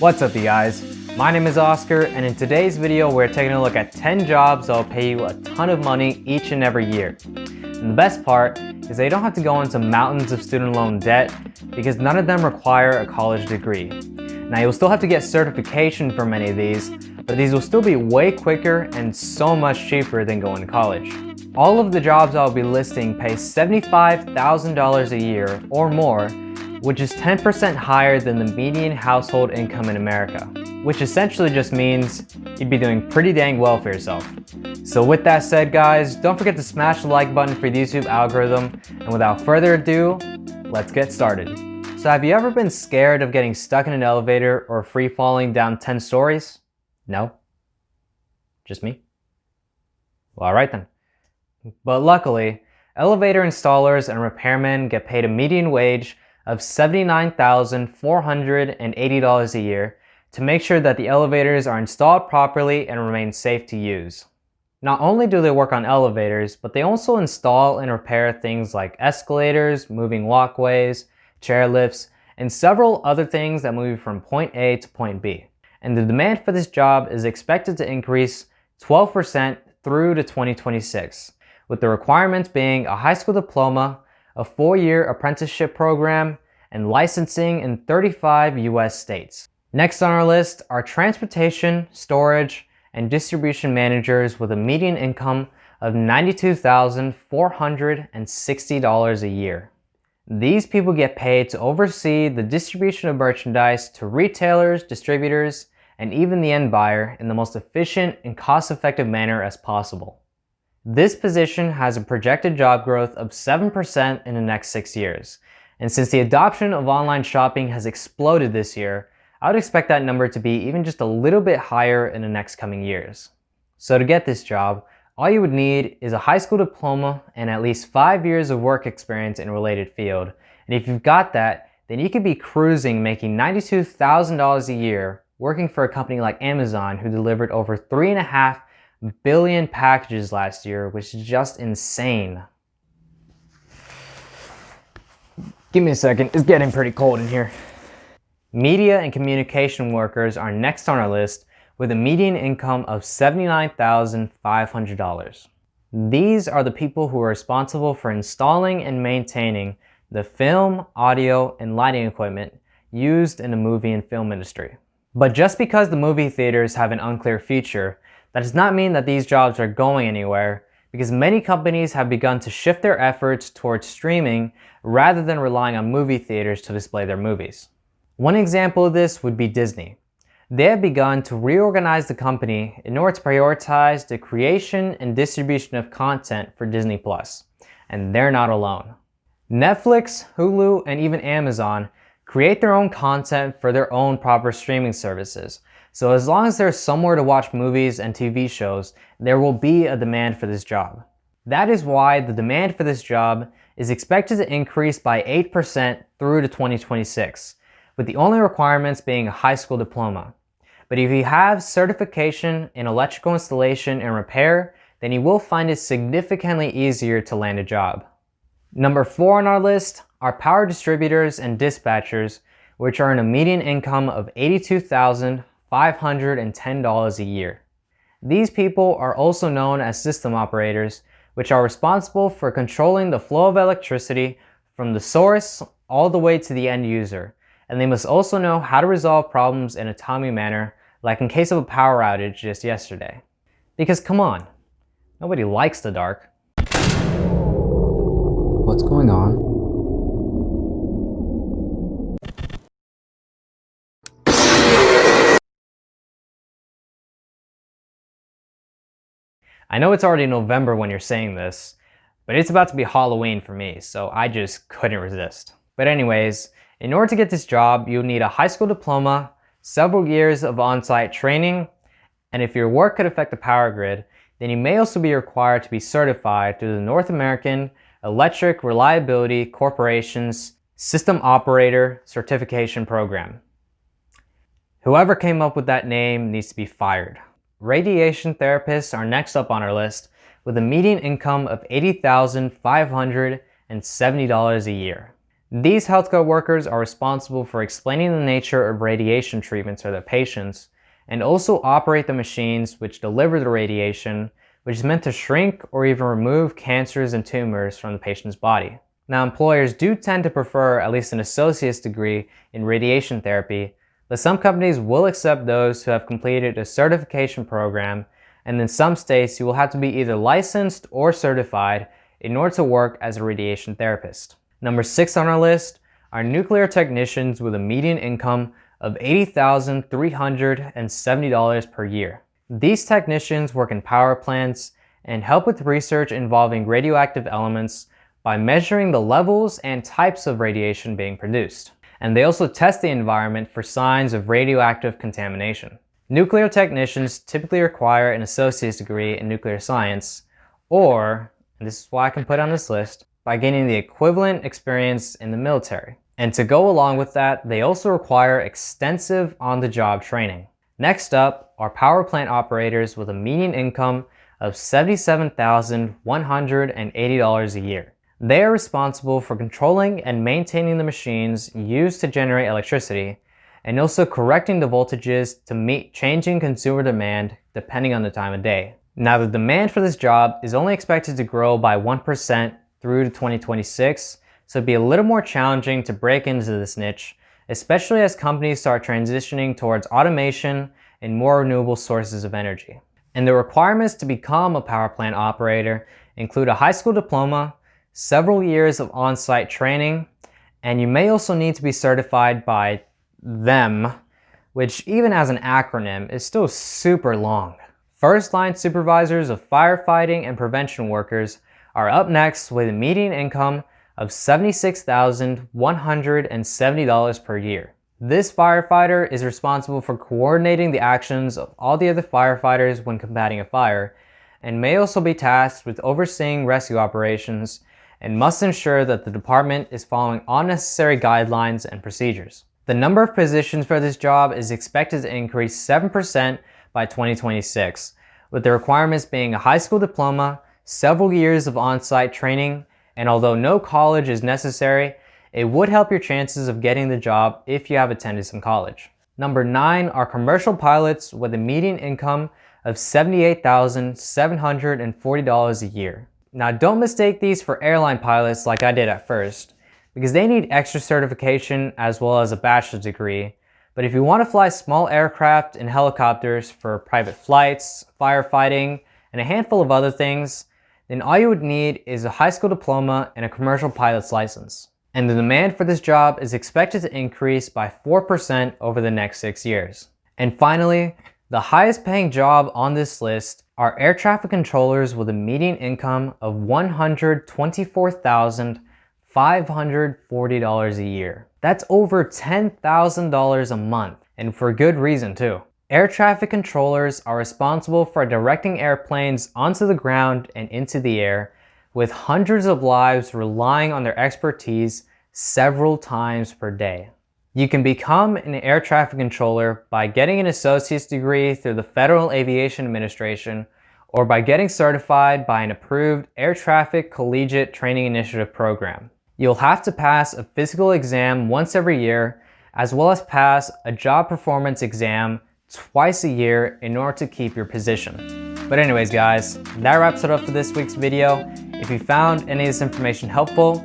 What's up you guys? My name is Oscar, and in today's video we're taking a look at 10 jobs that will pay you a ton of money each and every year. And the best part is that you don't have to go into mountains of student loan debt because none of them require a college degree. Now you'll still have to get certification for many of these, but these will still be way quicker and so much cheaper than going to college. All of the jobs I'll be listing pay $75,000 a year or more, which is 10% higher than the median household income in America, which essentially just means you'd be doing pretty dang well for yourself. So with that said guys, don't forget to smash the like button for the YouTube algorithm, and without further ado, let's get started. So have you ever been scared of getting stuck in an elevator or free falling down 10 stories? No? Just me? Well, alright then. But luckily, elevator installers and repairmen get paid a median wage of $79,480 a year to make sure that the elevators are installed properly and remain safe to use. Not only do they work on elevators, but they also install and repair things like escalators, moving walkways, chairlifts, and several other things that move you from point A to point B. And the demand for this job is expected to increase 12% through to 2026, with the requirements being a high school diploma, a 4-year apprenticeship program, and licensing in 35 US states. Next on our list are transportation, storage, and distribution managers with a median income of $92,460 a year. These people get paid to oversee the distribution of merchandise to retailers, distributors, and even the end buyer in the most efficient and cost-effective manner as possible. This position has a projected job growth of 7% in the next 6 years. And since the adoption of online shopping has exploded this year, I would expect that number to be even just a little bit higher in the next coming years. So to get this job, all you would need is a high school diploma and at least 5 years of work experience in a related field. And if you've got that, then you could be cruising making $92,000 a year working for a company like Amazon, who delivered over 3.5 billion packages last year, which is just insane. Give me a second, it's getting pretty cold in here. Media and communication workers are next on our list with a median income of $79,500. These are the people who are responsible for installing and maintaining the film, audio, and lighting equipment used in the movie and film industry. But just because the movie theaters have an unclear future, that does not mean that these jobs are going anywhere, because many companies have begun to shift their efforts towards streaming rather than relying on movie theaters to display their movies. One example of this would be Disney. They have begun to reorganize the company in order to prioritize the creation and distribution of content for Disney+, and they're not alone. Netflix, Hulu, and even Amazon create their own content for their own proper streaming services. So as long as there's somewhere to watch movies and TV shows, there will be a demand for this job. That is why the demand for this job is expected to increase by 8% through to 2026, with the only requirements being a high school diploma. But if you have certification in electrical installation and repair, then you will find it significantly easier to land a job. Number 4 on our list are power distributors and dispatchers, which earn a median income of $82,510 a year. These people are also known as system operators, which are responsible for controlling the flow of electricity from the source all the way to the end user. And they must also know how to resolve problems in a timely manner, like in case of a power outage just yesterday. Because come on, nobody likes the dark. What's going on? I know it's already November when you're saying this, but it's about to be Halloween for me, so I just couldn't resist. But anyways, in order to get this job, you'll need a high school diploma, several years of on-site training, and if your work could affect the power grid, then you may also be required to be certified through the North American Electric Reliability Corporation's System Operator Certification Program. Whoever came up with that name needs to be fired. Radiation therapists are next up on our list with a median income of $80,570 a year. These healthcare workers are responsible for explaining the nature of radiation treatments to their patients, and also operate the machines which deliver the radiation, which is meant to shrink or even remove cancers and tumors from the patient's body. Now, employers do tend to prefer at least an associate's degree in radiation therapy, but some companies will accept those who have completed a certification program, and in some states you will have to be either licensed or certified in order to work as a radiation therapist. Number 6 on our list are nuclear technicians with a median income of $80,370 per year. These technicians work in power plants and help with research involving radioactive elements by measuring the levels and types of radiation being produced. And they also test the environment for signs of radioactive contamination. Nuclear technicians typically require an associate's degree in nuclear science, or, and this is why I can put on this list, by gaining the equivalent experience in the military. And to go along with that, they also require extensive on-the-job training. Next up are power plant operators with a median income of $77,180 a year. They are responsible for controlling and maintaining the machines used to generate electricity, and also correcting the voltages to meet changing consumer demand depending on the time of day. Now, the demand for this job is only expected to grow by 1% through to 2026, so it'd be a little more challenging to break into this niche, especially as companies start transitioning towards automation and more renewable sources of energy. And the requirements to become a power plant operator include a high school diploma, several years of on-site training, and you may also need to be certified by them, which even as an acronym is still super long. First-line supervisors of firefighting and prevention workers are up next with a median income of $76,170 per year. This firefighter is responsible for coordinating the actions of all the other firefighters when combating a fire, and may also be tasked with overseeing rescue operations, and must ensure that the department is following all necessary guidelines and procedures. The number of positions for this job is expected to increase 7% by 2026, with the requirements being a high school diploma, several years of on-site training, and although no college is necessary, it would help your chances of getting the job if you have attended some college. Number 9 are commercial pilots with a median income of $78,740 a year. Now, don't mistake these for airline pilots like I did at first, because they need extra certification as well as a bachelor's degree. But if you want to fly small aircraft and helicopters for private flights, firefighting, and a handful of other things, then all you would need is a high school diploma and a commercial pilot's license. And the demand for this job is expected to increase by 4% over the next 6 years. And finally, the highest paying job on this list are air traffic controllers with a median income of $124,540 a year. That's over $10,000 a month, and for good reason too. Air traffic controllers are responsible for directing airplanes onto the ground and into the air, with hundreds of lives relying on their expertise several times per day. You can become an air traffic controller by getting an associate's degree through the Federal Aviation Administration, or by getting certified by an approved Air Traffic Collegiate Training Initiative program. You'll have to pass a physical exam once every year, as well as pass a job performance exam twice a year in order to keep your position. But anyways guys, that wraps it up for this week's video. If you found any of this information helpful,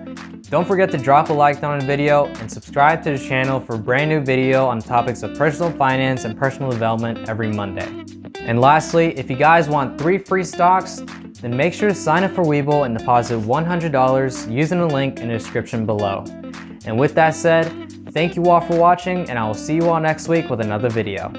don't forget to drop a like down on the video and subscribe to the channel for a brand new video on topics of personal finance and personal development every Monday. And lastly, if you guys want 3 free stocks, then make sure to sign up for Webull and deposit $100 using the link in the description below. And with that said, thank you all for watching, and I will see you all next week with another video.